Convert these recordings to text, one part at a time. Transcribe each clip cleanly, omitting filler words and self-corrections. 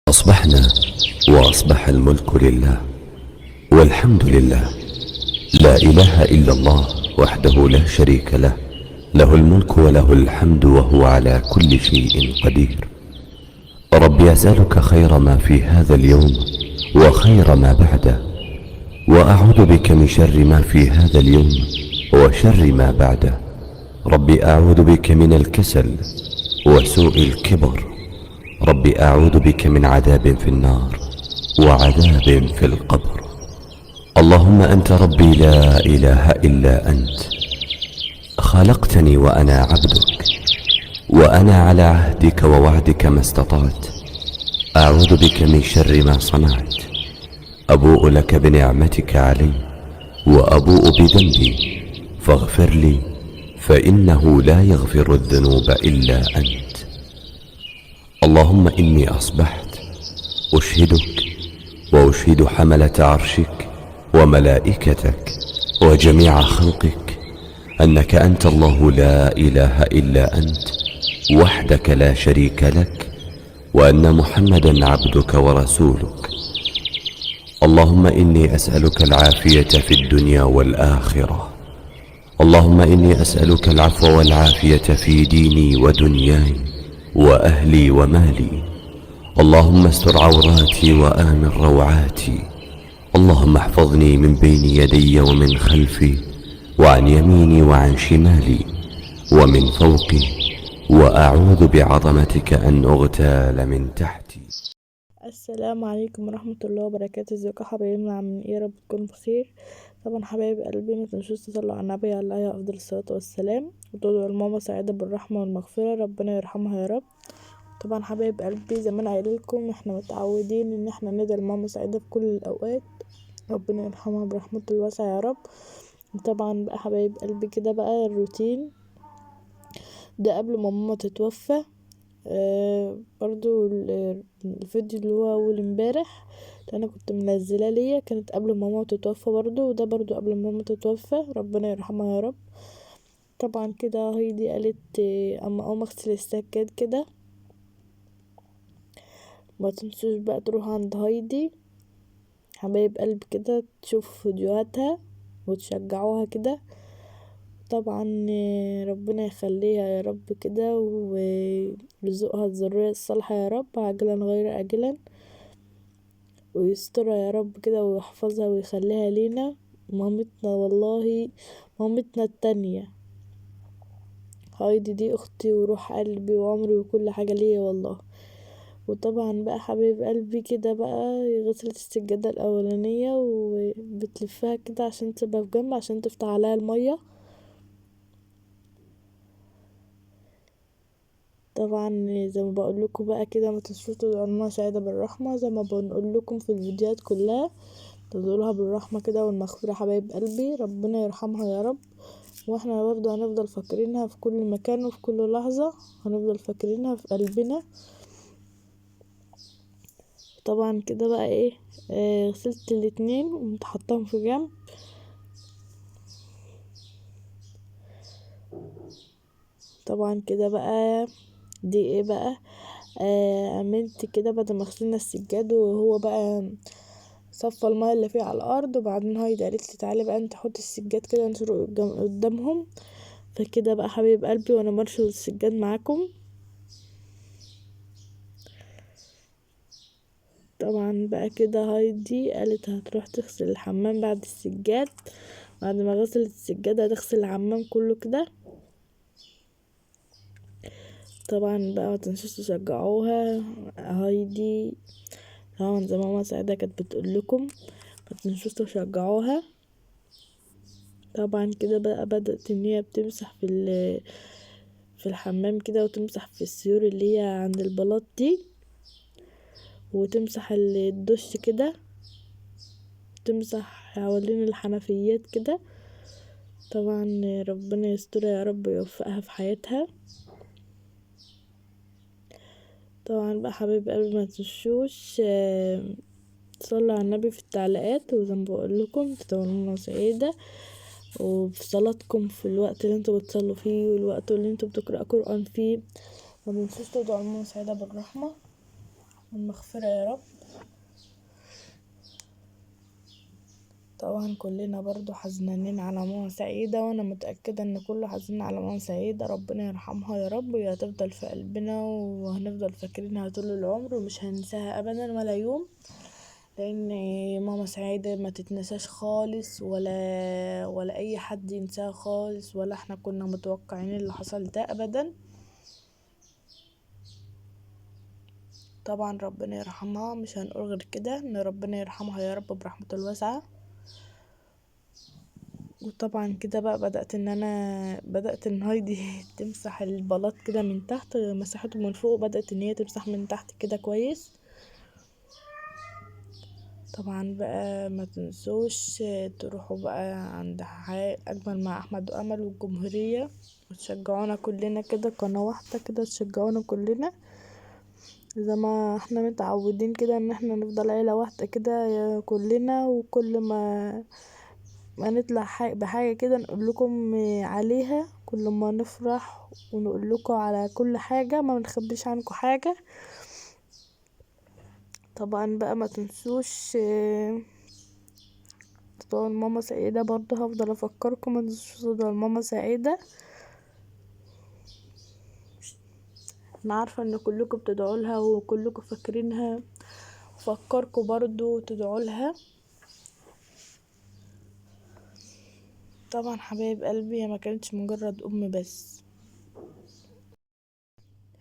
أصبحنا وأصبح الملك لله والحمد لله، لا إله إلا الله وحده لا شريك له، له الملك وله الحمد وهو على كل شيء قدير. ربي أسألك خير ما في هذا اليوم وخير ما بعده، وأعوذ بك من شر ما في هذا اليوم وشر ما بعده. ربي أعوذ بك من الكسل وسوء الكبر. ربي أعوذ بك من عذاب في النار وعذاب في القبر. اللهم أنت ربي لا إله إلا أنت، خلقتني وأنا عبدك، وأنا على عهدك ووعدك ما استطعت. أعوذ بك من شر ما صنعت. أبوء لك بنعمتك علي وأبوء بذنبي، فاغفر لي فإنه لا يغفر الذنوب إلا أنت. اللهم إني أصبحت أشهدك وأشهد حملة عرشك وملائكتك وجميع خلقك أنك أنت الله لا إله إلا أنت وحدك لا شريك لك، وأن محمدا عبدك ورسولك. اللهم إني أسألك العافية في الدنيا والآخرة. اللهم إني أسألك العفو والعافية في ديني ودنياي وأهلي ومالي. اللهم استر عوراتي وآمن روعاتي. اللهم احفظني من بين يدي ومن خلفي وعن يميني وعن شمالي ومن فوقي، وأعوذ بعظمتك أن أغتال من تحتي. السلام عليكم ورحمة الله وبركاته. ازيكم يا حبايبنا؟ عاملين ايه؟ رب تكونوا بخير. طبعا حبايب قلبي، ما تنسوش تصلوا على النبي عليه افضل الصلاة والسلام، وتدعوا لماما سعيدة بالرحمة والمغفرة، ربنا يرحمها يا رب. طبعا حبايب قلبي، زي ما انا قايله لكم، احنا متعودين ان احنا ندعي لماما سعيدة في كل الاوقات، ربنا يرحمها برحمته الواسعة يا رب. طبعا بقى حبايب قلبي كده بقى الروتين ده قبل ما ماما تتوفى. برضو الفيديو اللي هو اول امبارح اللي انا كنت منزله ليا كانت قبل ما ماما تتوفى برضو، وده برضو قبل ما ماما تتوفى، ربنا يرحمها يا رب. طبعا كده هايدي قالت اما اقوم اغسل السجاد كده ما تنسوش بقى تروحوا عند هايدي حبايب قلب كده، تشوفوا فيديوهاتها وتشجعوها كده. طبعا ربنا يخليها يا رب كده ويرزقها الذرية الصالحة يا رب، عاجلا غير آجلا، ويسترها يا رب كده ويحفظها ويخليها لينا. مامتنا والله، مامتنا التانية هايدي دي اختي وروح قلبي وعمري وكل حاجة ليا والله. وطبعا بقى حبيب قلبي كده بقى غسلت السجادة الأولانية وبتلفها كده عشان تبقى في جنب عشان تفتح عليها المية. طبعا زي ما بقول لكم بقى كده، ما تنسوش تدعوا لنا سعيدة بالرحمة زي ما بنقول لكم في الفيديوهات كلها، تدعوا لها بالرحمة كده والمغفرة حبايب قلبي، ربنا يرحمها يا رب. واحنا برضو هنفضل فاكرينها في كل مكان وفي كل لحظة، هنفضل فاكرينها في قلبنا. طبعا كده بقى ايه، غسلت الاتنين ومتحطهم في جنب. طبعا كده بقى دي ايه بقى، عملت كده بعد ما غسلنا السجاد وهو بقى صفى المايه اللي فيه على الارض، وبعدين هايدي قالت لي تعالي بقى انت حطي السجاد كده انشروا قدامهم. فكده بقى حبيب قلبي وانا برشل السجاد معاكم. طبعا بقى كده هايدي قالت هتروح تغسل الحمام بعد السجاد، بعد ما غسلت السجاد هتغسل الحمام كله كده. طبعا بقى متنسوش تشجعوها هايدي، طبعا زي ما ماما سعيدة كانت بتقول لكم متنسوش تشجعوها. طبعا كده بقى بدأت ان هي بتمسح في الحمام كده، وتمسح في السيور اللي هي عند البلاط دي، وتمسح الدش كده، تمسح حوالين الحنفيات كده. طبعا ربنا يسترها يا رب ويوفقها في حياتها. طبعا بقى حبيب قلبي ما تنسوش تصلوا على النبي في التعليقات، وزي ما بقول لكم تتمنوا سعيدة وفي صلاتكم في الوقت اللي انتوا بتصلوا فيه والوقت اللي انتوا بتقرأوا قرآن فيه. ما تنسوش تدعوا لنا سعيدة بالرحمة. والمغفرة يا رب. طبعا كلنا برضو حزنانين على ماما سعيدة، وانا متأكدة ان كله حزين على ماما سعيدة. ربنا يرحمها يا رب، وهي هتفضل في قلبنا وهنفضل فاكرينها طول العمر ومش هننساها ابدا ولا يوم، لان ماما سعيدة ما تتنساش خالص، ولا اي حد ينساها خالص، ولا احنا كنا متوقعين اللي حصل ده ابدا. طبعا ربنا يرحمها، مش هنقول غير كده ان ربنا يرحمها يا رب برحمته الواسعة. وطبعا كده بقى بدأت ان هايدي تمسح البلاط كده من تحت، مسحته من فوق وبدأت ان هي تمسح من تحت كده كويس. طبعا بقى ما تنسوش تروحوا بقى عند اجمل مع احمد وامل والجمهورية، وتشجعونا كلنا كده، قناة واحدة كده تشجعونا كلنا زي ما احنا متعودين كده، ان احنا نفضل عيلة واحدة كده كلنا. وكل ما نطلع بحاجة كده نقول لكم عليها، كل ما نفرح ونقول لكم على كل حاجة، ما نخبيش عنكم حاجة. طبعا بقى ما تنسوش تدعوا ماما سعيدة، برضه هفضل افكركم ما تنسوش تدعوا ماما سعيدة. انا عارفة ان كلكم بتدعوا لها وكلكم فاكرينها، فكركم برضه تدعوا لها. طبعا حبايب قلبي، هي ما كانتش مجرد ام بس،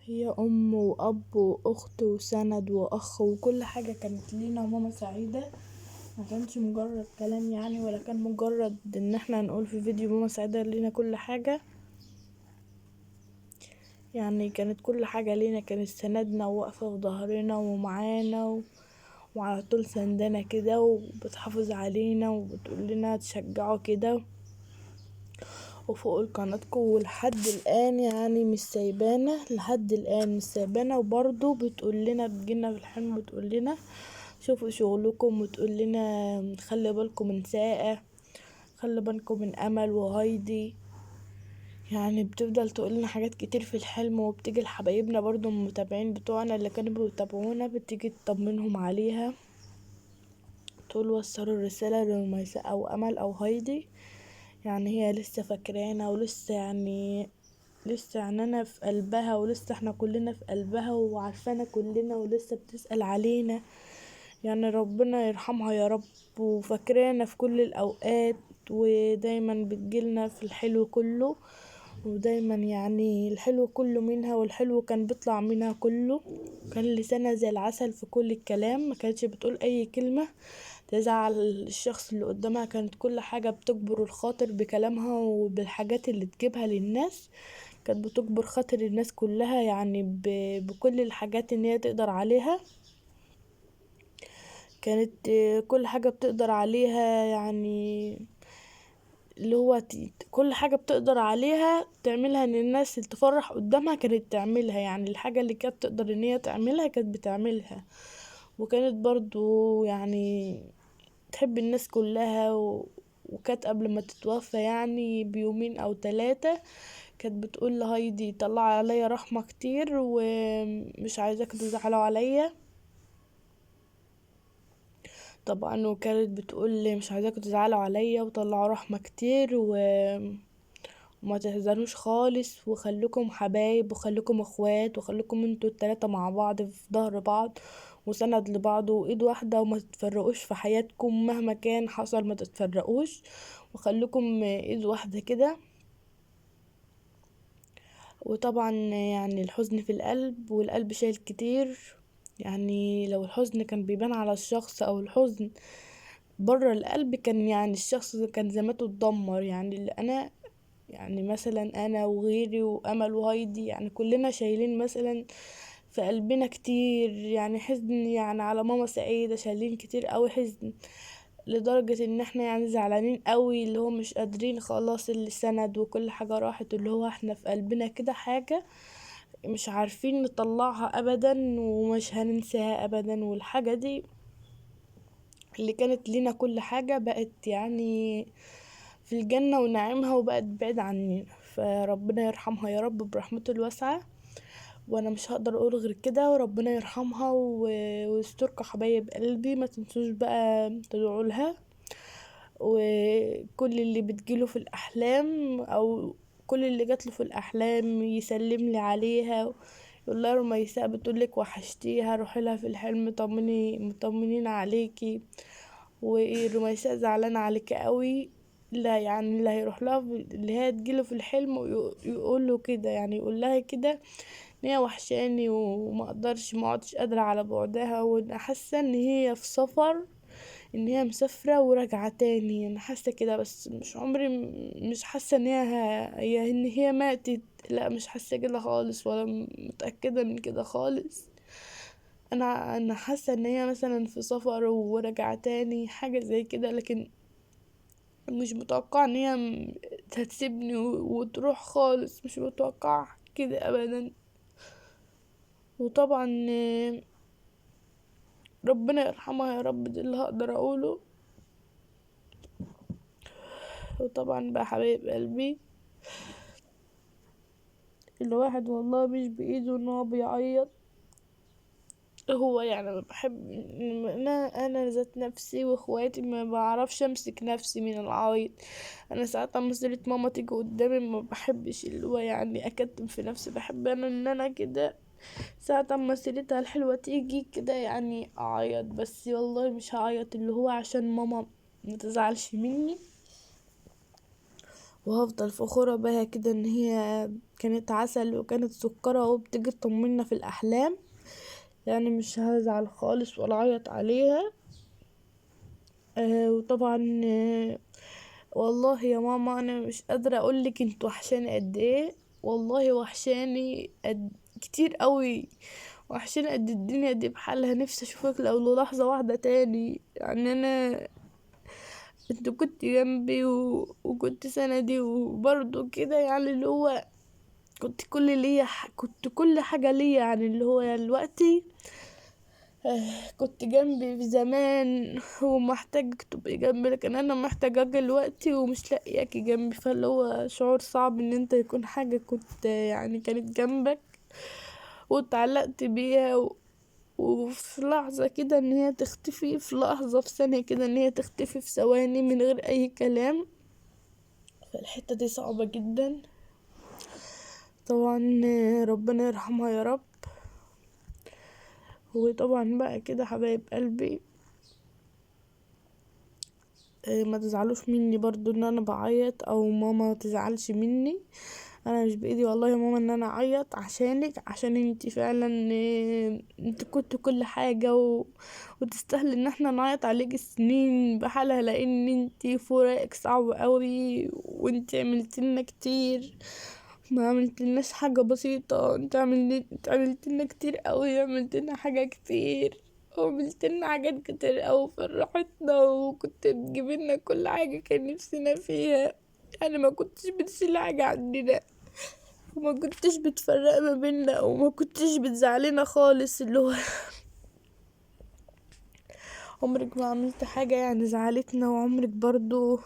هي ام واب واخت وسند واخ وكل حاجة كانت لينا. ماما سعيدة ما كانش مجرد كلام يعني، ولا كان مجرد ان احنا نقول في فيديو ماما سعيدة لينا كل حاجة يعني. كانت كل حاجة لينا، كانت سندنا وواقفة في ظهرنا ومعانا وعلى طول سندنا كده، وبتحافظ علينا وبتقول لنا تشجعوا كده وفوق قناتكم. ولحد الآن يعني مش سايبانا، لحد الآن مش سايبانا، وبرضه بتقول لنا، بتجينا في الحلم وتقول لنا شوفوا شغلكم، وتقول لنا خلي بالكم من ساقة، خلي بالكم من امل وهايدي. يعني بتفضل تقول لنا حاجات كتير في الحلم، وبتيجي لحبايبنا برضو المتابعين بتوعنا اللي كانوا بيتابعونا، بتيجي تطمنهم عليها، تقول وصلوا الرسالة لميساء او امل او هايدي، يعني هي لسه فاكرانا، ولسه يعني لسه عننا في قلبها، ولسه احنا كلنا في قلبها وعارفانا كلنا، ولسه بتسأل علينا. يعني ربنا يرحمها يا رب، وفاكرانا في كل الأوقات، ودايما بتجيلنا في الحلو كله، ودايما يعني الحلو كله منها، والحلو كان بيطلع منها كله. كان لسانها زي العسل في كل الكلام، ما كانتش بتقول اي كلمة تزعل الشخص اللي قدامها، كانت كل حاجة بتجبر الخاطر بكلامها وبالحاجات اللي تجيبها للناس. كانت بتجبر خاطر الناس كلها يعني بكل الحاجات ان هي تقدر عليها. كانت كل حاجة بتقدر عليها يعني، اللي هو كل حاجة بتقدر عليها تعملها ان الناس تفرح قدامها كانت تعملها، يعني الحاجة اللي كانت تقدر ان هي تعملها كانت بتعملها. وكانت برضو يعني تحب الناس كلها وكانت قبل ما تتوفى يعني بيومين او 3 كانت بتقول لهايدي طلع عليا رحمة كتير، ومش عايزاك تزعلوا عليا. طبعا وكانت بتقول لي مش عايزاكم تزعلوا عليا وطلعوا رحمة كتير وما تحزنوش خالص، وخليكم حبايب وخليكم اخوات وخليكم انتوا التلاتة مع بعض في ظهر بعض وسند لبعض وايد واحدة، وما تتفرقوش في حياتكم مهما كان حصل، ما تتفرقوش وخليكم ايد واحدة كده. وطبعا يعني الحزن في القلب والقلب شايل كتير، يعني لو الحزن كان بيبان على الشخص او الحزن بره القلب كان يعني الشخص كان ذمته اتدمر. يعني اللي انا يعني مثلا انا وغيري وامل وهايدي يعني كلنا شايلين مثلا في قلبنا كتير يعني حزن، يعني على ماما سعيدة شايلين كتير قوي حزن، لدرجة ان احنا يعني زعلانين قوي، اللي هو مش قادرين خلاص، اللي سند وكل حاجة راحت، اللي هو احنا في قلبنا كده حاجة مش عارفين نطلعها ابدا ومش هننساها ابدا. والحاجة دي اللي كانت لينا كل حاجة بقت يعني في الجنة ونعيمها، وبقت بعيد عننا، فربنا يرحمها يا رب برحمته الواسعة. وانا مش هقدر اقول غير كده، وربنا يرحمها ويستركم حبايب قلبي. ما تنسوش بقى تدعوا لها، وكل اللي بتجيله في الاحلام او كل اللي جاتله في الاحلام يسلم لي عليها، يقول لها رميساء بتقولك وحشتيها، روحي لها في الحلم مطمنين عليكي، ورميساء زعلانه عليكي قوي. لا يعني اللي هيروح لها اللي هي تجيله في الحلم يقول له كده، يعني يقول لها كده ان هي وحشاني وما اقدرش، ما اقعدش قادره على بعدها، وانا حاسه ان هي في سفر، ان هي مسافره وراجعه تاني. انا حاسه كده، بس مش عمري مش حاسه ان هي ان هي ماتت، لا مش حاسه كده خالص، ولا متاكده من كده خالص. انا حاسه ان هي مثلا في سفر وراجعه تاني، حاجه زي كده، لكن مش متوقعه ان هي هتسيبني وتروح خالص، مش متوقعه كده ابدا. وطبعا ربنا يرحمها يا رب، ده اللي هقدر اقوله. وطبعا بقى حبايب قلبي، الواحد والله مش بايده ان هو بيعيط. هو يعني أنا بحب، انا ذات نفسي واخواتي ما بعرفش امسك نفسي من العيط. انا ساعات اما سيرة ماما تيجي قدامي ما بحبش اللي هو يعني اكتم في نفسي، بحب انا ان انا كده ساعة اما سيرتها الحلوة تيجي كده يعني اعيط، بس والله مش هعيط اللي هو عشان ماما ما تزعلش مني. وهفضل فخورة بها كده ان هي كانت عسل وكانت سكرة وبتيجي تطمنا في الاحلام، يعني مش هزعل خالص ولا عيط عليها. وطبعا والله يا ماما انا مش قادرة اقولك انت وحشاني قد ايه، والله وحشاني قد كتير قوي، وحشاني قد الدنيا دي بحالها. نفسي اشوفك لو لحظة واحدة تاني، يعني انا انت كنت جنبي وكنت سندي وبرضه كده، يعني اللي هو كنت كنت كل حاجة ليا، يعني اللي هو يعني دلوقتي كنت جنبي في زمان ومحتاجك تبقي جنبي، لكن انا محتاجاك دلوقتي ومش لاقياكي جنبي، فاللي هو شعور صعب ان انت يكون حاجة كنت يعني كانت جنبك واتعلقت بيها وفي لحظة كده ان هي تختفي، في لحظة في ثانية كده ان هي تختفي في ثواني من غير اي كلام. فالحتة دي صعبة جدا. طبعا ربنا يرحمها يا رب. وطبعا بقى كده حبايب قلبي، ما تزعلوش مني برضو ان انا بعيط، او ماما تزعلش مني. انا مش بايدي والله يا ماما ان انا اعيط عشانك، عشان انتي فعلا انت كنت كل حاجة وتستاهل ان احنا نعيط عليك السنين بحالها، لان انتي فراقك صعب قوي، وانتي عملتلنا كتير، ما عملتلناش حاجة بسيطة، انت عملتلنا كتير قوي، عملتلنا حاجة كتير، وعملتلنا حاجات كتير قوي فرحتنا، وكنت بتجيبلنا كل حاجة كان نفسنا فيها، يعني ما كنتش بتشيل حاجة عندنا، وما كنتش بتفرق ما بيننا، وما كنتش بتزعلنا خالص، اللي هو عمرك ما عملت حاجة يعني زعلتنا، وعمرك برضو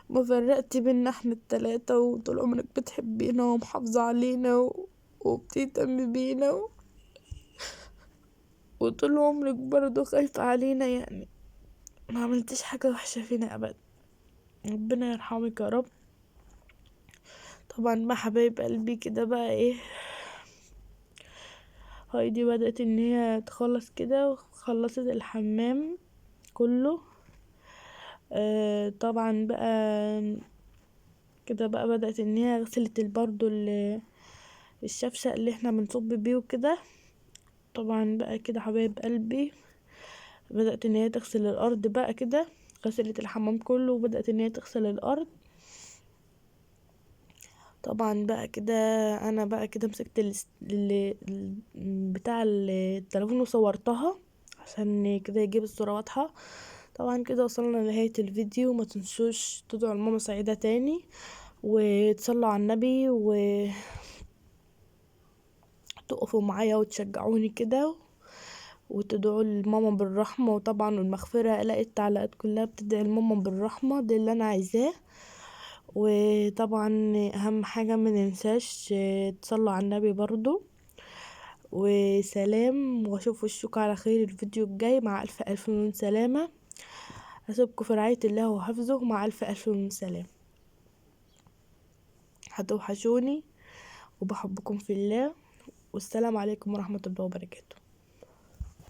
ما فرقتي بينا احنا التلاتة، وطول عمرك بتحبينا ومحافظة علينا وبتهتمي بينا وطول عمرك برضو خايفة علينا، يعني ما عملتش حاجة وحشة فينا ابدا. ربنا يرحمك يا رب. طبعا ما حبايب قلبي كده بقى ايه، هايدي بدأت ان هي تخلص كده وخلصت الحمام كله. طبعا بقى كده بقى بدأت ان هي غسلت برضو الشفشق اللي احنا بنصب بيه وكده. طبعا بقى كده حبايب قلبي بدأت ان هي تغسل الارض بقى كده، غسلت الحمام كله وبدأت ان هي تغسل الارض. طبعا بقى كده انا بقى كده مسكت بتاع التليفون وصورتها عشان كده يجيب الصورة واضحة. طبعا كده وصلنا لنهاية الفيديو، ما تنسوش تدعوا لماما سعيدة تاني وتصلوا على النبي وتقفوا معايا وتشجعوني كده وتدعوا لماما بالرحمة وطبعا المغفرة. الاقي التعليقات كلها بتدعي لماما بالرحمة، ده اللي انا عايزاه. وطبعا اهم حاجة ما ننساش تصلوا على النبي برضو. وسلام، واشوف وشكم على خير الفيديو الجاي. مع الف الف من سلامة. اسيبكم في رعاية الله وحفظه. مع الف الف من سلام. هتوحشوني وبحبكم في الله. والسلام عليكم ورحمة الله وبركاته.